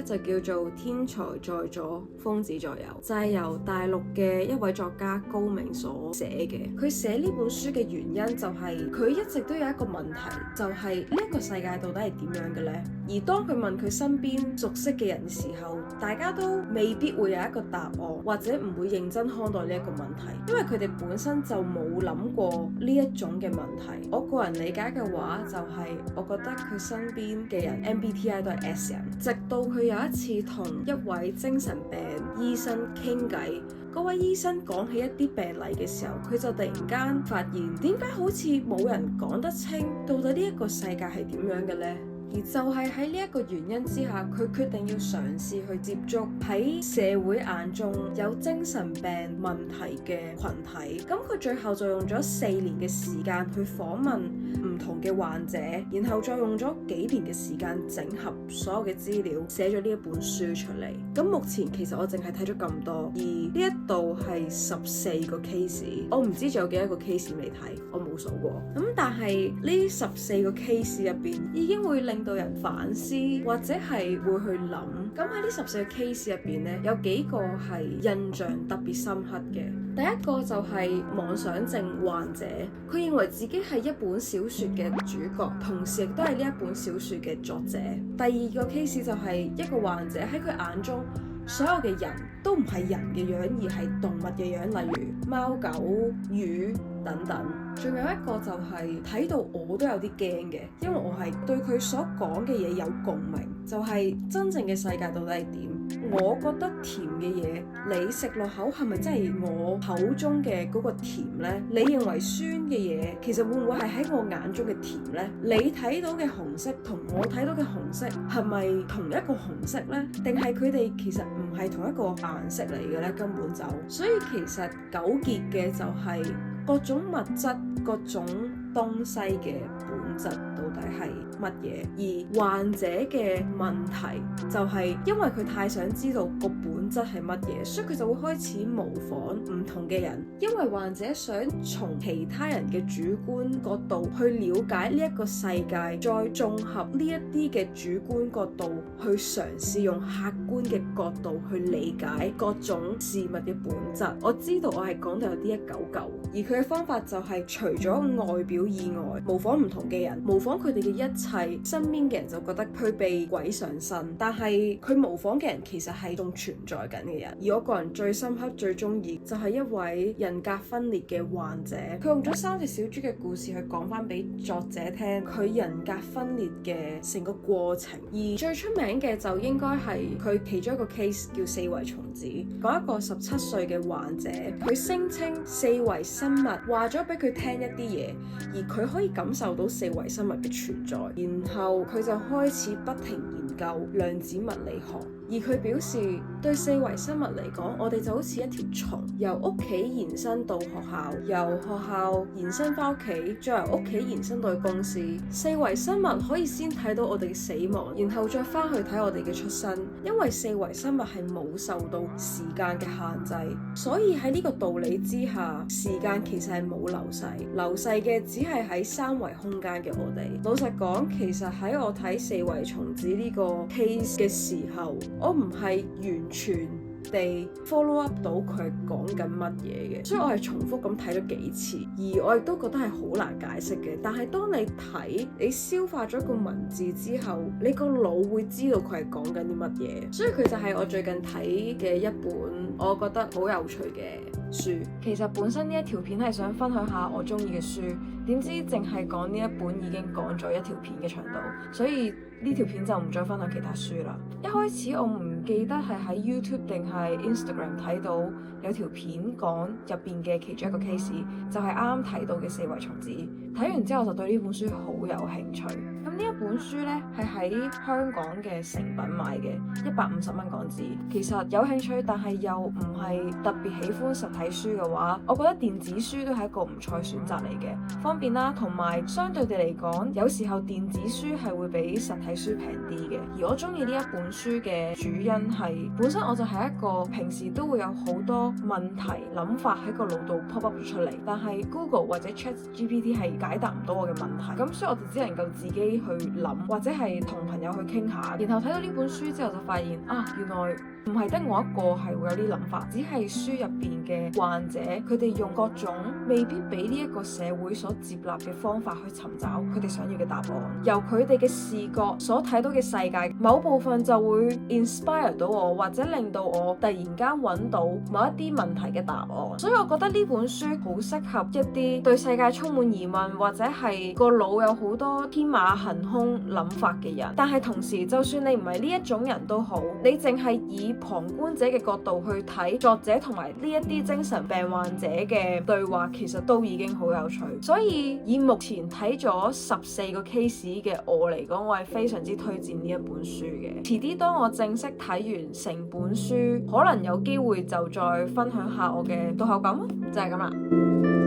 就叫做天才在左，瘋子在右，就係由大陸嘅一位作家高明所寫嘅。佢寫呢本書嘅原因就係佢一直都有一個問題，就係呢一個世界到底係點樣嘅呢？而當佢問佢身邊熟悉嘅人嘅時候，大家都未必會有一個答案，或者唔會認真看待呢一個問題，因為佢哋本身就冇諗過呢一種嘅問題。我個人理解嘅話，就係我覺得佢身邊嘅人 MBTI 都係 S 人，直到佢有一次同一位精神病醫生傾偈，嗰位醫生講起一啲病例嘅時候，佢就突然間發現點解好似冇人講得清到底呢一個世界係點樣嘅呢？而就係喺呢一個原因之下，佢決定要嘗試去接觸喺社會眼中有精神病問題嘅群體。咁佢最後就用咗4年嘅時間去訪問唔同嘅患者，然後再用咗幾年嘅時間整合所有嘅資料，寫咗呢一本書出嚟。咁目前其實我淨係睇咗咁多，而呢一度係14個 case， 我唔知仲有幾多個 case 未睇，我冇數過。咁但係呢14個 case 入邊已經會令到人反思，或者係會去諗。咁喺呢14個 case 入邊呢，有幾個係印象特別深刻嘅。第一個就係妄想症患者，佢認為自己係一本小說嘅主角，同時亦都係呢一本小說嘅作者。第二個 case 就係一個患者喺佢眼中，所有嘅人都唔係人嘅樣，而係動物嘅樣，例如貓、狗、魚等等。仲有一個就係睇到我都有啲驚嘅，因為我係對佢所講嘅嘢有共鳴，就係真正嘅世界到底係點？我覺得甜嘅嘢，你食落口係咪真係我口中嘅嗰個甜呢？你認為酸嘅嘢，其實會唔會係喺我眼中嘅甜呢？你睇到嘅紅色同我睇到嘅紅色係咪同一個紅色呢？定係佢哋其實唔係同一個顏色嚟嘅呢？根本就，所以其實糾結嘅就係各種物質、各種東西嘅本質到底係乜嘢？而患者嘅問題就係因為佢太想知道個本質係乜嘢，所以佢就會開始模仿唔同嘅人。因為患者想從其他人嘅主觀角度去了解呢一個世界，再綜合呢一啲嘅主觀角度去嘗試用客觀嘅角度去理解各種事物嘅本質。我知道我係講到有啲一嚿嚿，而佢嘅方法就係除咗外表以外，模仿唔同嘅人，模仿佢哋嘅一切，身邊嘅人就覺得佢被鬼上身，但係佢模仿嘅人其實係仲存在緊嘅人。而我個人最深刻、最中意就係一位人格分裂嘅患者，佢用咗3隻小豬嘅故事去講翻俾作者聽佢人格分裂嘅成個過程。而最出名嘅就應該係佢其中一個 case 叫四維蟲子，講一個17歲嘅患者，佢聲稱四維生物話咗俾佢聽一啲嘢，而佢可以感受到四維生物嘅存在，然後佢就開始不停研究量子物理學。而佢表示，對四維生物嚟講，我哋就好似一條蟲，由屋企延伸到學校，由學校延伸翻屋企，再由屋企延伸到去公司。四維生物可以先睇到我哋嘅死亡，然後再翻去睇我哋嘅出生。因為四維生物係冇受到時間嘅限制，所以喺呢個道理之下，時間其實係冇流逝，流逝嘅只係喺3維空間嘅我哋。老實講，其實喺我睇四維蟲子呢個 case 嘅時候，我唔係完全地 follow up 到佢講緊乜嘢嘅，所以我係重複咁睇咗幾次，而我亦都覺得係好難解釋嘅。但係當你睇，你消化咗個文字之後，你個腦會知道佢係講緊啲乜嘢，所以佢就係我最近睇嘅一本我覺得好有趣嘅書。其實本身呢一條片係想分享下我中意嘅書，點知淨係講呢一本已經講咗1條片嘅長度，所以呢條片就唔再分享其他書啦。一開始我唔記得係喺 YouTube 定係 Instagram 睇到有條片講入邊嘅其中一個 case， 就係啱啱睇到嘅四維蟲子。睇完之後就對呢本書好有興趣。咁呢一本書呢，係喺香港嘅誠品買嘅，150蚊港紙。其實有興趣但係又唔係特別喜歡實體書嘅話，我覺得電子書都係一個唔錯選擇嚟嘅，方便啦，同埋相對地嚟講，有時候電子書係會比實體書平啲嘅。而我中意呢一本書嘅主因係本身我就係一個平時都會有好多問題諗法喺個腦度 pop up 出嚟，但係 Google 或者 ChatGPT 係解答唔到我嘅問題，咁所以我就只能夠自己去諗，或者係同朋友去傾下。然後睇到呢本書之後就發現原來唔係得我一個係會有啲諗法，只係書入邊嘅患者佢哋用各種未必俾呢一個社會所接納嘅方法去尋找佢哋想要嘅答案，由佢哋嘅視覺所睇到嘅世界某部分就會 inspire 到我，或者令到我突然間揾到某一啲問題嘅答案。所以我覺得呢本書好適合一啲對世界充滿疑問，或者係個腦有好多天馬行空諗法嘅人。但係同時就算你唔係呢一種人都好，你淨係以旁觀者嘅角度去睇作者同埋呢一啲精神病患者嘅對話，其實都已經好有趣。所以以目前睇咗14個 case 嘅我嚟講，我係非常之推薦呢一本書嘅。遲啲當我正式睇完成本書，可能有機會就再分享下我嘅讀後感咯，就係咁啦。